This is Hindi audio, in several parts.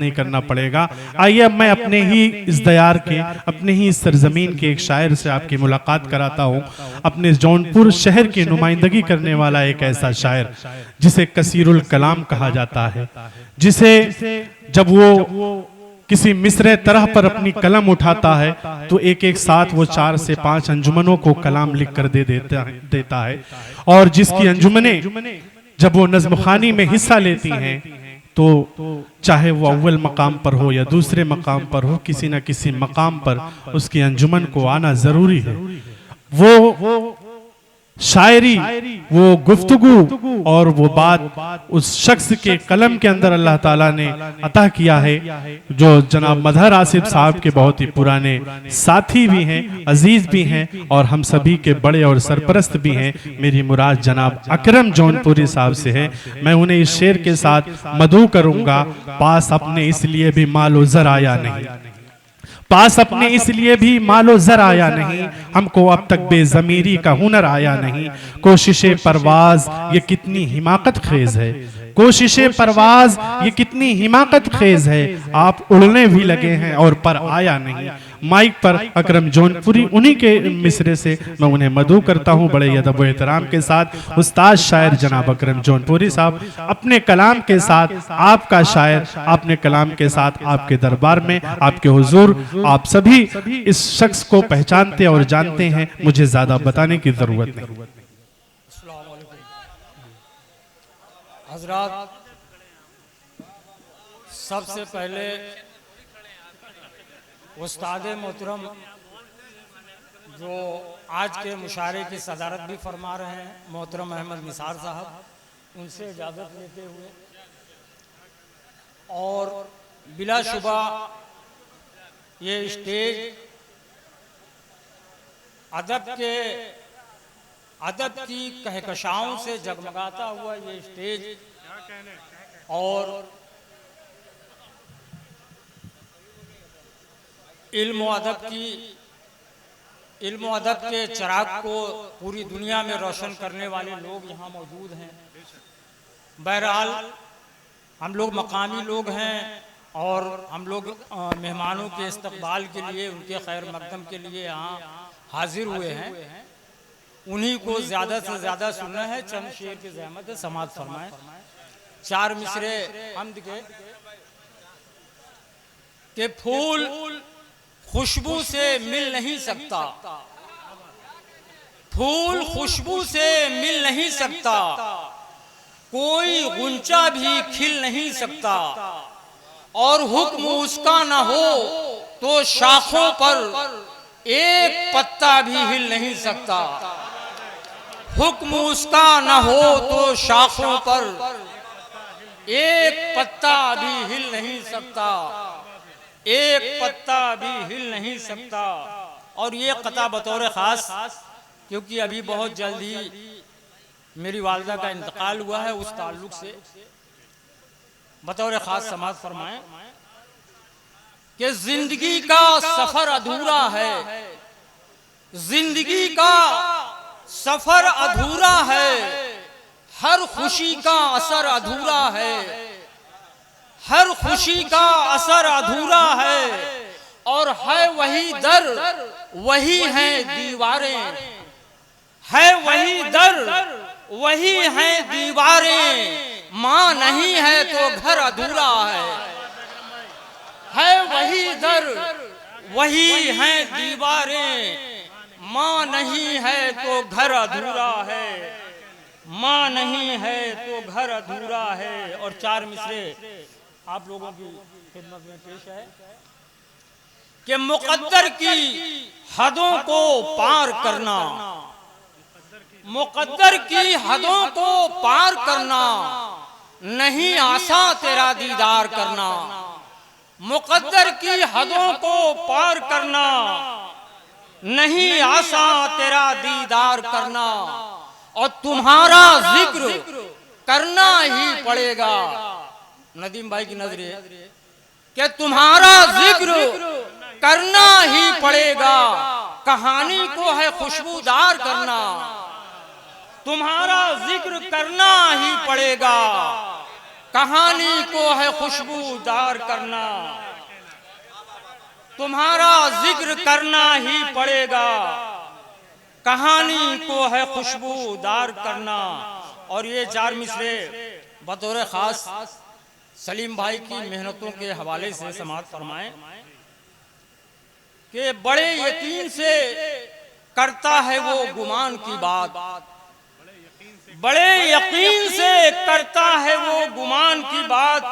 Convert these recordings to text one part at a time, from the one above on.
नहीं करना पड़ेगा। आइए अब मैं अपने ही इस दयार के, अपने ही इस सरजमीन के एक शायर से आपकी मुलाकात कराता हूँ। अपने जौनपुर शहर की नुमाइंदगी करने वाला एक ऐसा शायर जिसे कसीरुल कलाम कहा जाता है, जिसे जब वो किसी मिसरे तरह पर अपनी कलम उठाता है तो एक एक साथ वो 4 से 5 अंजुमनों को कलाम लिख कर देता है। और जिसकी अंजुमने जब वो नज़्म ख़ानी में हिस्सा लेती हैं तो चाहे वो अव्वल मकाम पर हो या दूसरे मकाम पर हो, किसी न किसी मकाम पर उसकी अंजुमन को आना ज़रूरी है। वो शायरी, वो गुफ्तगू और वो बात उस शख्स के कलम के अंदर अल्लाह ताला ने अता किया है, जो जनाब मजहर आसिफ साहब के बहुत ही पुराने साथी भी हैं, अजीज भी हैं और हम सभी के बड़े और सरपरस्त भी हैं। मेरी मुराद जनाब अकरम जौनपुरी साहब से है। मैं उन्हें इस शेर के साथ मदू करूंगा। पास अपने इसलिए भी मालो ज़र आया नहीं, पास अपने इसलिए भी मालो ज़र आया नहीं, हमको अब तक बेज़मीरी का हुनर आया नहीं। कोशिशे परवाज ये कितनी हिमाकत खेज है, कोशिशे परवाज ये कितनी हिमाकत खेज है, आप उड़ने भी लगे हैं और पर आया नहीं। माइक पर अकरम जौनपुरी, उन्हीं के मिसरे से मैं उन्हें मदू करता हूं बड़े अदब व एहतराम के साथ। उस्ताद शायर जनाब अकरम जौनपुरी साहब अपने कलाम के साथ, आपका शायर अपने कलाम के साथ आपके दरबार में, आपके हुजूर। आप सभी इस शख्स को पहचानते और जानते हैं, मुझे ज्यादा बताने की जरूरत नहीं। हजरात, सबसे पहले उस्ताद मोहतरम जो आज के मुशायरे की सदारत भी फरमा रहे हैं, मोहतरम अहमद निसार साहब, उनसे इजाज़त लेते हुए और बिलाशुबा ये स्टेज अदब की कहकशाओं से जगमगाता हुआ ये स्टेज और इल्म अदब के चिराग को पूरी दुनिया में रोशन करने वाले लोग यहाँ मौजूद हैं। बहरहाल हम लोग मकामी लोग हैं और हम लोग मेहमानों के इस्तकबाल के लिए, उनके खैर मकदम के लिए यहाँ हाजिर हुए हैं। उन्हीं को ज़्यादा से ज़्यादा सुनना है। चंद शेर की ज़हमत समाअत फरमाएं। 4 मिसरे हम्द के फूल खुशबू से मिल नहीं सकता, फूल खुशबू से मिल नहीं सकता, कोई गुंचा भी खिल नहीं सकता, और हुक्म उसका न हो तो शाखों पर एक पत्ता भी हिल नहीं सकता। हुक्म उसका न हो तो शाखों पर एक पत्ता भी हिल नहीं सकता, एक पत्ता भी हिल नहीं सकता। और ये कता बतौर ख़ास, क्योंकि अभी बहुत जल्द ही मेरी वालिदा का इंतकाल हुआ है, उस ताल्लुक से बतौर ख़ास समाअत फरमाएं कि जिंदगी का सफ़र अधूरा है, जिंदगी का सफ़र अधूरा है, हर खुशी का असर अधूरा है, हर खुशी का असर अधूरा है, और है वही दर वही हैं दीवारें, है वही दर वही हैं दीवारें, माँ नहीं है तो घर अधूरा है वही दर वही हैं दीवारें, माँ नहीं है तो घर अधूरा है, माँ नहीं है तो घर अधूरा है। और 4 मिसरे आप लोगों की खिदमत में पेश है कि मुक़द्दर की हदों को पार करना, मुक़द्दर की हदों को पार करना, नहीं आसान तेरा दीदार करना, मुक़द्दर की हदों को पार करना, नहीं आसान तेरा दीदार करना, और तुम्हारा जिक्र करना ही पड़ेगा। नदीम भाई की नजर है कि तुम्हारा जिक्र करना ही पड़ेगा, कहानी को है खुशबूदार करना, तुम्हारा जिक्र करना ही पड़ेगा, कहानी को है खुशबूदार करना, तुम्हारा जिक्र करना ही पड़ेगा, कहानी को है खुशबूदार करना। और ये 4 मिसरे बतौर खास सलीम भाई की मेहनतों के हवाले से समाअत फरमाएं कि बड़े यकीन से करता है वो गुमान की बात, बड़े यकीन से करता है वो गुमान की बात,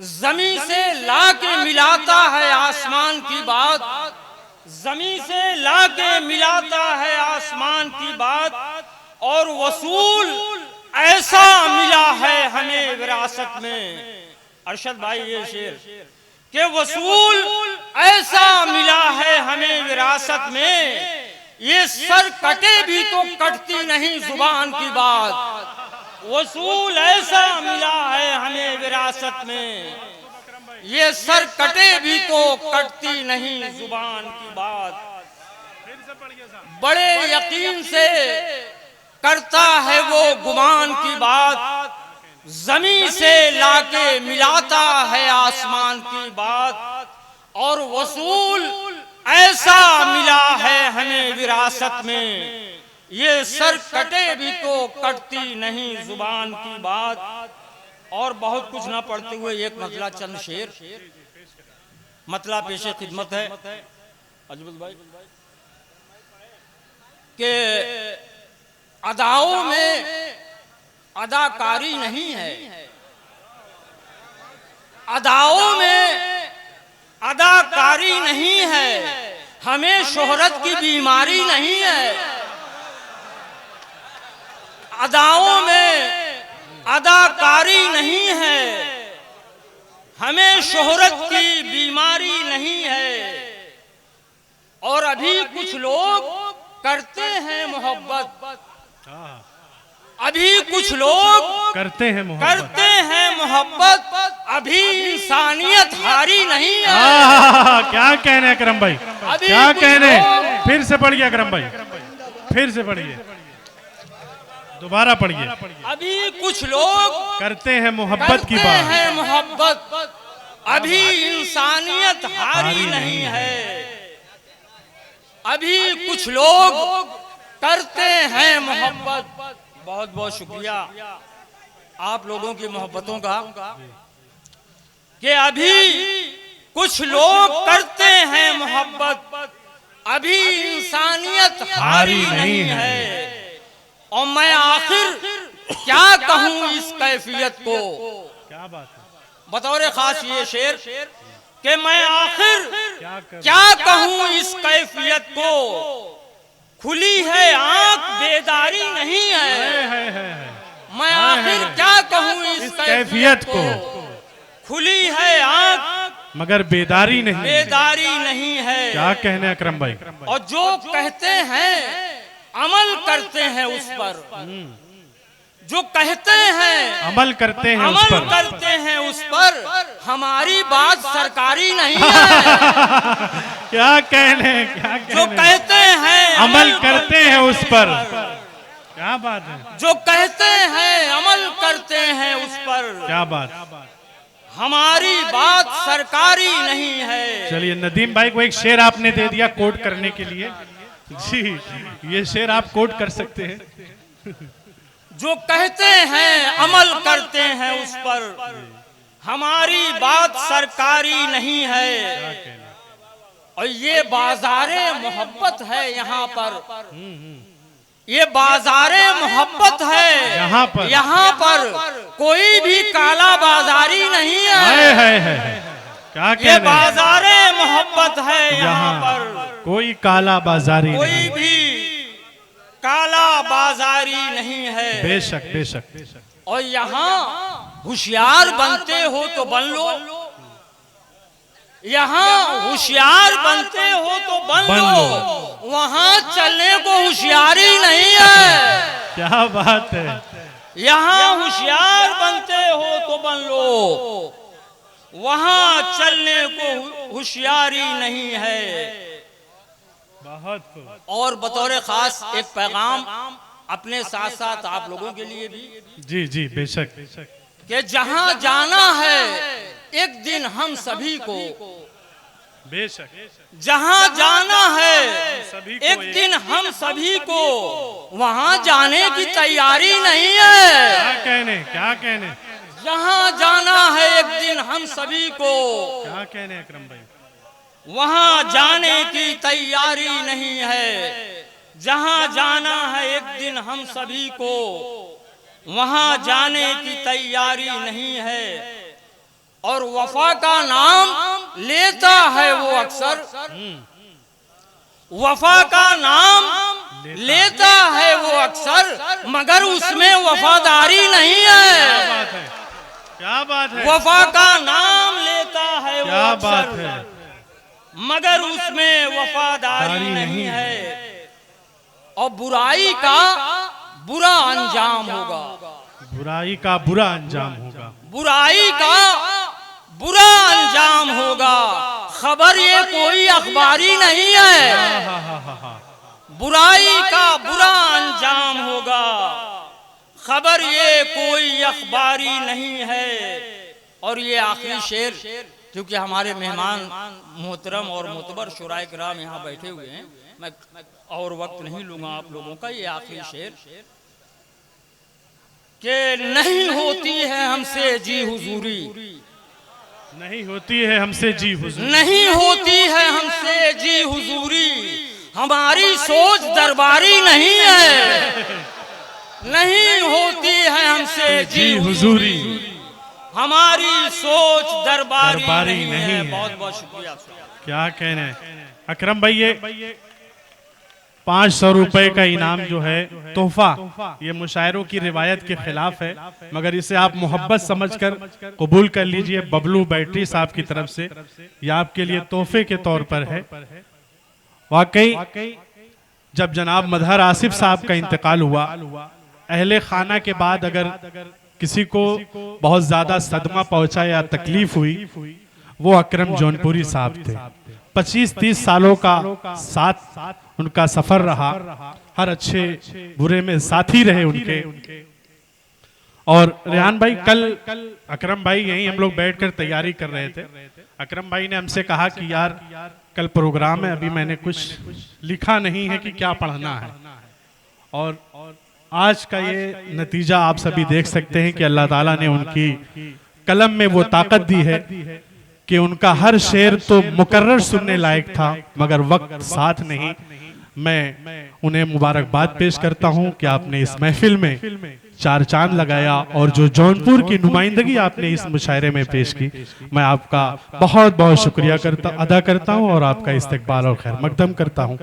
जमीन से लाके मिलाता है आसमान की बात, जमीन से लाके मिलाता है आसमान की बात। और वसूल ऐसा मिला है हमें विरासत में, अरशद भाई ये शेर कि वसूल ऐसा मिला है हमें विरासत में, ये सर कटे भी तो कटती नहीं जुबान की बात। वसूल ऐसा मिला है हमें विरासत में, ये सर कटे भी तो कटती नहीं जुबान की बात। बड़े यकीन से करता है वो गुमान की बात, जमीन से लाके मिलाता है आसमान की बात। और वसूल ऐसा मिला है हमें विरासत में, ये सर कटे भी तो कटती नहीं जुबान की बात। और बहुत कुछ ना पढ़ते हुए एक मतला चंद शेर, मतला पेशे खिदमत है अजमल भाई के अदाओं में अदाकारी नहीं है, अदाओं में अदाकारी नहीं है, हमें शोहरत की बीमारी नहीं है। अदाओं में अदाकारी नहीं है, हमें शोहरत की बीमारी नहीं है। और अभी कुछ लोग करते हैं मोहब्बत, अभी कुछ लोग करते हैं मोहब्बत, अभी इंसानियत हारी नहीं है। क्या कहने अकरम भाई, क्या कहने। फिर से पढ़िए अकरम भाई, फिर से पढ़िए, दोबारा पढ़िए। अभी कुछ लोग करते हैं मोहब्बत की बात, है मोहब्बत, अभी इंसानियत हारी नहीं है। अभी कुछ लोग करते हैं मोहब्बत। बहुत बहुत शुक्रिया आप लोगों की मोहब्बतों का कि अभी कुछ लोग करते हैं मोहब्बत, अभी इंसानियत हारी नहीं है। और मैं आखिर क्या कहूँ इस कैफियत को, क्या बात है। बतौर खास ये शेर कि मैं आखिर क्या कहूँ इस कैफियत को, खुली है आंख बेदारी नहीं है। मैं आखिर क्या कहूँ इस कैफियत को, खुली है आंख मगर बेदारी नहीं है। क्या कहने अकरम भाई। और जो कहते हैं अमल करते हैं उस पर, जो कहते हैं अमल करते हैं उस पर, हमारी बात सरकारी नहीं है। क्या कहने जो कहते हैं अमल करते हैं उस पर, क्या बात है। जो कहते हैं अमल करते हैं उस पर, क्या बात, हमारी बात सरकारी नहीं है। चलिए नदीम भाई को एक शेर आपने दे दिया कोट करने के लिए जी, ये शेर आप कोट कर सकते हैं। जो कहते हैं अमल करते हैं उस पर, हमारी बात सरकारी नहीं है। और ये बाजारे मोहब्बत है यहाँ पर, ये बाजारे मोहब्बत है यहाँ पर कोई भी काला बाजारी नहीं है। क्या ये बाजारे मोहब्बत है यहाँ पर कोई काला बाजारी कोई भी काला बाजारी नहीं है। बेशक बेशक। और यहाँ होशियार बनते हो तो बन लो, यहाँ होशियार बनते हो तो बन लो, वहाँ चलने को होशियारी नहीं है। क्या बात है। यहाँ होशियार बनते हो तो बन लो, वहाँ चलने को होशियारी नहीं है। बहुत। और बतौर खास एक पैगाम अपने साथ साथ आप लोगों के लिए भी। जी जी बेशक। कि जहां जाना है एक दिन हम सभी को, बेशक जहां जाना है सभी को एक दिन हम सभी को, वहां जाने की तैयारी नहीं है। क्या कहने जहां जाना है एक दिन हम सभी को, क्या कहने अकरम भाई, वहां जाने की तैयारी नहीं है। जहां जाना है एक दिन हम सभी को, वहां जाने की तैयारी नहीं है। और वफा का नाम लेता है वो अक्सर, वफा का नाम लेता है वो अक्सर, मगर उसमें वफादारी नहीं है। क्या बात है, वफा का नाम लेता है वो क्या बात अक्सर, है, मगर उसमें वफादारी नहीं है। और बुराई का बुरा अंजाम होगा, बुराई का बुरा अंजाम होगा, बुराई का बुरा अंजाम होगा। खबर ये कोई अखबारी नहीं है, बुराई का बुरा अंजाम होगा। खबर ये कोई अखबारी नहीं है। और ये आखिरी शेर, क्योंकि हमारे मेहमान मोहतरम और मोतबर शुराए किराम यहाँ बैठे हुए हैं, मैं और वक्त नहीं लूंगा आप लोगों का। ये आखिरी शेर कि नहीं होती है हमसे जी हुजूरी, नहीं होती है हमसे जी हुजूरी, नहीं होती है हमसे जी हुजूरी, हमारी सोच दरबारी नहीं है। नहीं होती है हमसे जी हुजूरी, हमारी सोच दरबारी नहीं है। बहुत बहुत शुक्रिया। क्या कहने अकरम भाई, ये 500 रुपए का इनाम जो है तोहफा, ये मुशायरों की रिवायत के खिलाफ है, मगर इसे आप मोहब्बत समझकर कबूल कर लीजिए। बबलू बैटरी साहब की तरफ से ये आपके लिए तोहफे के तौर पर है। वाकई जब जनाब मजहर आसिफ साहब का इंतकाल हुआ, अहले खाना के बाद अगर किसी को बहुत ज्यादा सदमा पहुंचा या तकलीफ हुई, वो अकरम जौनपुरी साहब थे। 25-30 सालों का साथ उनका सफर रहा, हर अच्छे बुरे में साथी रहे उनके। और रेहान भाई, कल अकरम भाई यहीं हम लोग बैठकर तैयारी कर रहे थे। अकरम भाई ने हमसे कहा कि यार कल प्रोग्राम है, अभी मैंने कुछ लिखा नहीं है कि क्या पढ़ना है। और आज का ये नतीजा आप सभी देख सकते हैं कि अल्लाह ताला ने उनकी कलम में वो ताकत दी है कि उनका हर शेर तो मुकर्रर सुनने लायक था, मगर वक्त साथ नहीं। मैं उन्हें मुबारकबाद पेश करता हूं कि आपने इस महफिल में 4 चांद लगाया, और जो जौनपुर की नुमाइंदगी आपने इस मुशायरे में पेश की, मैं आपका बहुत बहुत शुक्रिया अदा करता हूं और आपका इस्तकबाल और खैर मकदम करता हूं।